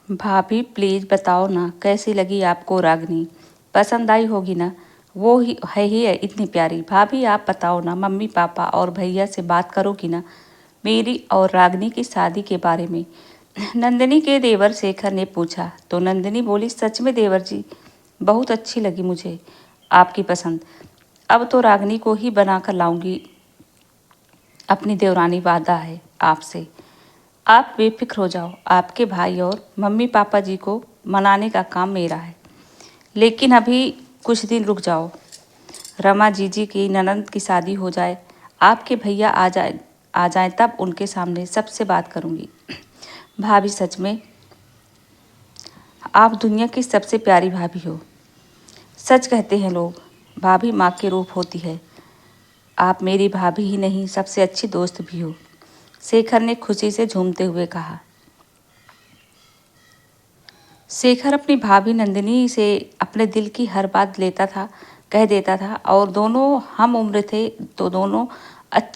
भाभी प्लीज बताओ ना कैसी लगी आपको रागनी। पसंद आई होगी ना। वो ही है इतनी प्यारी। भाभी आप बताओ ना, मम्मी पापा और भैया से बात करोगी ना मेरी और रागनी की शादी के बारे में। नंदिनी के देवर शेखर ने पूछा तो नंदिनी बोली, सच में देवर जी, बहुत अच्छी लगी मुझे आपकी पसंद। अब तो रागनी को ही बनाकर लाऊंगी, अपनी देवरानी वादा है आपसे। आप बेफिक्र हो जाओ, आपके भाई और मम्मी पापा जी को मनाने का काम मेरा है। लेकिन अभी कुछ दिन रुक जाओ, रमा जीजी की ननंद की शादी हो जाए, आपके भैया आ जाए तब उनके सामने सबसे बात करूंगी। भाभी सच में आप दुनिया की सबसे प्यारी भाभी हो। सच कहते हैं लोग, भाभी माँ के रूप होती है। आप मेरी भाभी ही नहीं, सबसे अच्छी दोस्त भी हो। शेखर ने खुशी से झूमते हुए कहा। शेखर अपनी भाभी नंदिनी से अपने दिल की हर बात कह देता था और दोनों हम उम्र थे तो दोनों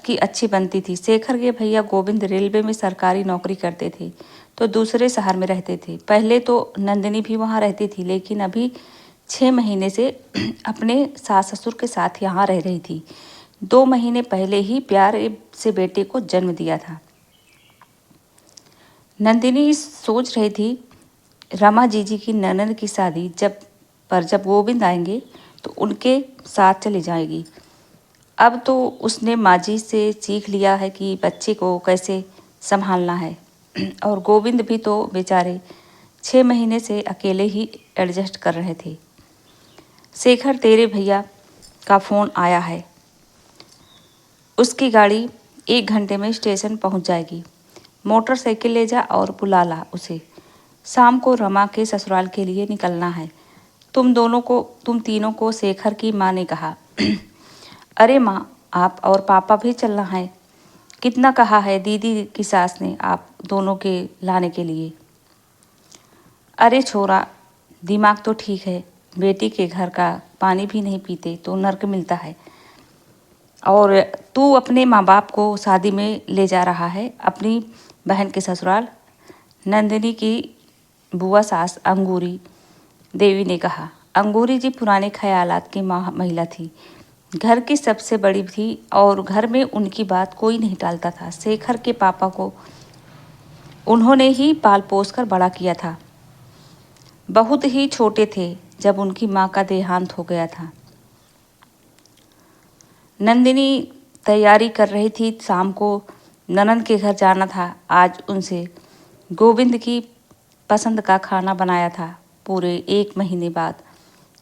की अच्छी बनती थी। शेखर के भैया गोविंद रेलवे में सरकारी नौकरी करते थे तो दूसरे शहर में रहते थे। पहले तो नंदिनी भी वहाँ रहती थी, लेकिन अभी 6 महीने से अपने सास ससुर के साथ यहाँ रह रही थी। 2 महीने पहले ही प्यार से बेटे को जन्म दिया था। नंदिनी सोच रही थी रमा जीजी की ननद की शादी जब गोविंद आएंगे तो उनके साथ चली जाएगी। अब तो उसने माँ जी से सीख लिया है कि बच्चे को कैसे संभालना है। और गोविंद भी तो बेचारे 6 महीने से अकेले ही एडजस्ट कर रहे थे। शेखर, तेरे भैया का फ़ोन आया है, उसकी गाड़ी 1 घंटे में स्टेशन पहुंच जाएगी। मोटरसाइकिल ले जा और बुला ला उसे। शाम को रमा के ससुराल के लिए निकलना है। तुम तीनों को शेखर की माँ ने कहा। अरे माँ, आप और पापा भी चलना है। कितना कहा है दीदी की सास ने आप दोनों के लाने के लिए। अरे छोरा, दिमाग तो ठीक है, बेटी के घर का पानी भी नहीं पीते तो नर्क मिलता है। और तू अपने माँ बाप को शादी में ले जा रहा है, अपनी बहन के ससुराल। नंदिनी की बुआ सास अंगूरी देवी ने कहा। अंगूरी जी पुराने ख्यालात की महिला थी, घर की सबसे बड़ी थी और घर में उनकी बात कोई नहीं टालता था। शेखर के पापा को उन्होंने ही पाल पोस कर बड़ा किया था। बहुत ही छोटे थे जब उनकी माँ का देहांत हो गया था। नंदिनी तैयारी कर रही थी, शाम को ननंद के घर जाना था। आज उनसे गोविंद की पसंद का खाना बनाया था। पूरे 1 महीने बाद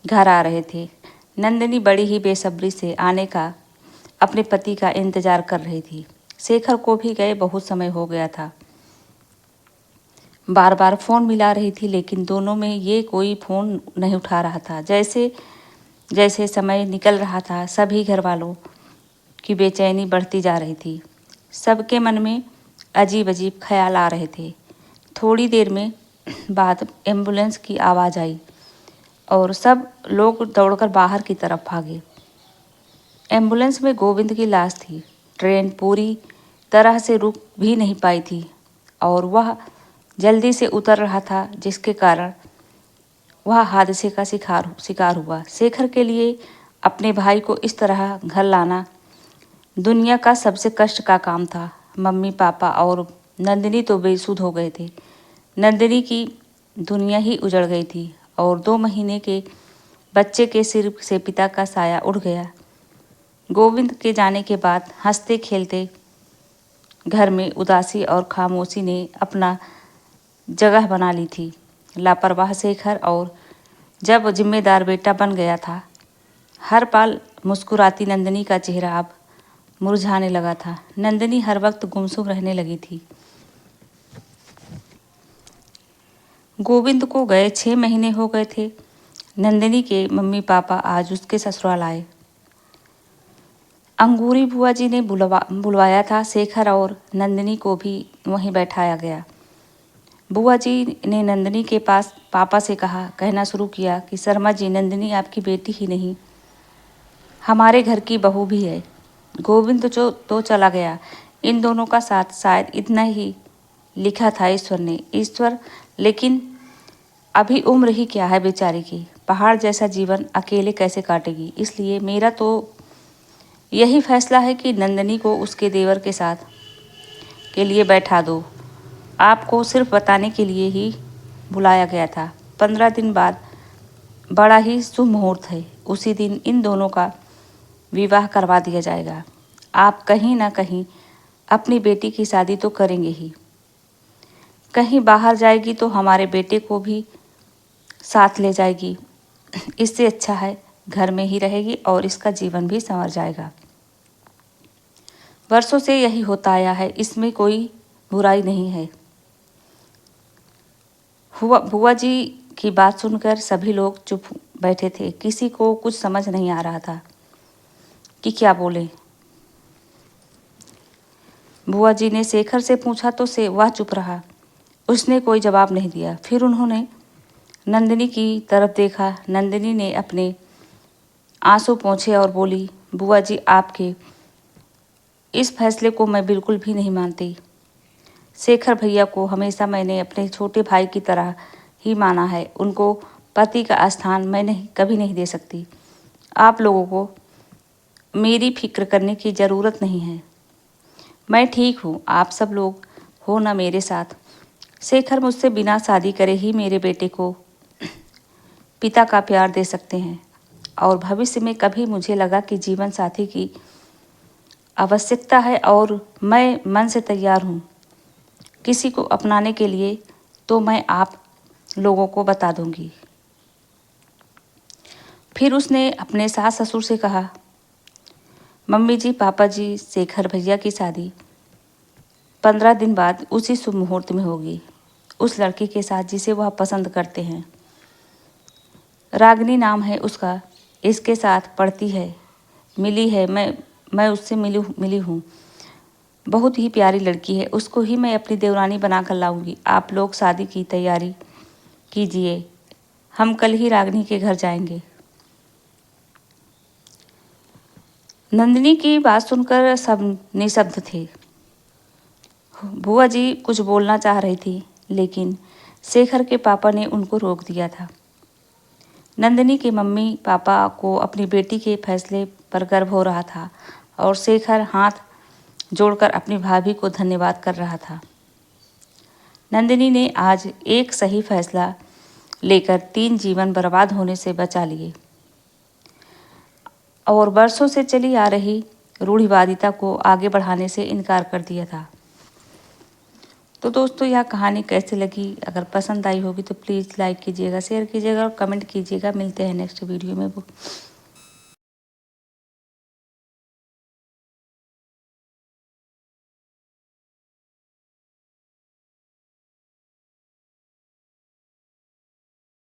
घर आ रहे थे। नंदिनी बड़ी ही बेसब्री से आने का अपने पति का इंतजार कर रही थी। शेखर को भी गए बहुत समय हो गया था। बार बार फ़ोन मिला रही थी, लेकिन दोनों में ये कोई फ़ोन नहीं उठा रहा था। जैसे जैसे समय निकल रहा था, सभी घर वालों की बेचैनी बढ़ती जा रही थी। सबके मन में अजीब अजीब ख्याल आ रहे थे। थोड़ी देर में बाद एम्बुलेंस की आवाज़ आई और सब लोग दौड़कर बाहर की तरफ भागे। एम्बुलेंस में गोविंद की लाश थी। ट्रेन पूरी तरह से रुक भी नहीं पाई थी और वह जल्दी से उतर रहा था, जिसके कारण वह हादसे का शिकार हुआ। शेखर के लिए अपने भाई को इस तरह घर लाना दुनिया का सबसे कष्ट का काम था। मम्मी पापा और नंदिनी तो बेसुध हो गए थे। नंदिनी की दुनिया ही उजड़ गई थी और 2 महीने के बच्चे के सिर से पिता का साया उड़ गया। गोविंद के जाने के बाद हंसते खेलते घर में उदासी और खामोशी ने अपना जगह बना ली थी। लापरवाह शेखर और जब जिम्मेदार बेटा बन गया था, हर पल मुस्कुराती नंदिनी का चेहरा अब मुरझाने लगा था। नंदिनी हर वक्त गुमसुम रहने लगी थी। गोविंद को गए 6 महीने हो गए थे। नंदिनी के मम्मी पापा आज उसके ससुराल आए। अंगूरी बुआ जी ने बुलवाया था। शेखर और नंदिनी को भी वहीं बैठाया गया। बुआ जी ने नंदिनी के पास पापा से कहना शुरू किया कि शर्मा जी, नंदिनी आपकी बेटी ही नहीं, हमारे घर की बहू भी है। गोविंद जो तो चला गया, इन दोनों का साथ शायद इतना ही लिखा था ईश्वर ने। लेकिन अभी उम्र ही क्या है बेचारी की, पहाड़ जैसा जीवन अकेले कैसे काटेगी। इसलिए मेरा तो यही फैसला है कि नंदिनी को उसके देवर के साथ के लिए बैठा दो। आपको सिर्फ बताने के लिए ही बुलाया गया था। 15 दिन बाद बड़ा ही शुभ मुहूर्त है, उसी दिन इन दोनों का विवाह करवा दिया जाएगा। आप कहीं ना कहीं अपनी बेटी की शादी तो करेंगे ही, कहीं बाहर जाएगी तो हमारे बेटे को भी साथ ले जाएगी। इससे अच्छा है घर में ही रहेगी और इसका जीवन भी संवर जाएगा। वर्षों से यही होता आया है, इसमें कोई बुराई नहीं है। बुआ जी की बात सुनकर सभी लोग चुप बैठे थे। किसी को कुछ समझ नहीं आ रहा था कि क्या बोले। बुआ जी ने शेखर से पूछा तो वह चुप रहा, उसने कोई जवाब नहीं दिया। फिर उन्होंने नंदिनी की तरफ देखा। नंदिनी ने अपने आंसू पोंछे और बोली, बुआ जी आपके इस फैसले को मैं बिल्कुल भी नहीं मानती। शेखर भैया को हमेशा मैंने अपने छोटे भाई की तरह ही माना है। उनको पति का स्थान मैं कभी नहीं दे सकती। आप लोगों को मेरी फिक्र करने की ज़रूरत नहीं है। मैं ठीक हूँ, आप सब लोग हो ना मेरे साथ। शेखर मुझसे बिना शादी करे ही मेरे बेटे को पिता का प्यार दे सकते हैं और भविष्य में कभी मुझे लगा कि जीवन साथी की आवश्यकता है और मैं मन से तैयार हूँ किसी को अपनाने के लिए, तो मैं आप लोगों को बता दूंगी। फिर उसने अपने सास ससुर से कहा, मम्मी जी, पापा जी, शेखर भैया की शादी 15 दिन बाद उसी शुभ मुहूर्त में होगी, उस लड़की के साथ जिसे वह पसंद करते हैं। रागिनी नाम है उसका, इसके साथ पढ़ती है, मिली है, मैं उससे मिली हूँ। बहुत ही प्यारी लड़की है, उसको ही मैं अपनी देवरानी बनाकर लाऊंगी। आप लोग शादी की तैयारी कीजिए, हम कल ही रागिनी के घर जाएंगे। नंदिनी की बात सुनकर सब निशब्द थे। बुआ जी कुछ बोलना चाह रही थी, लेकिन शेखर के पापा ने उनको रोक दिया था। नंदिनी के मम्मी पापा को अपनी बेटी के फैसले पर गर्व हो रहा था और शेखर हाथ जोड़कर अपनी भाभी को धन्यवाद कर रहा था। नंदिनी ने आज एक सही फैसला लेकर 3 जीवन बर्बाद होने से बचा लिए और वर्षों से चली आ रही रूढ़िवादिता को आगे बढ़ाने से इनकार कर दिया था। तो दोस्तों, यह कहानी कैसी लगी? अगर पसंद आई होगी तो प्लीज़ लाइक कीजिएगा, शेयर कीजिएगा और कमेंट कीजिएगा। मिलते हैं नेक्स्ट वीडियो में।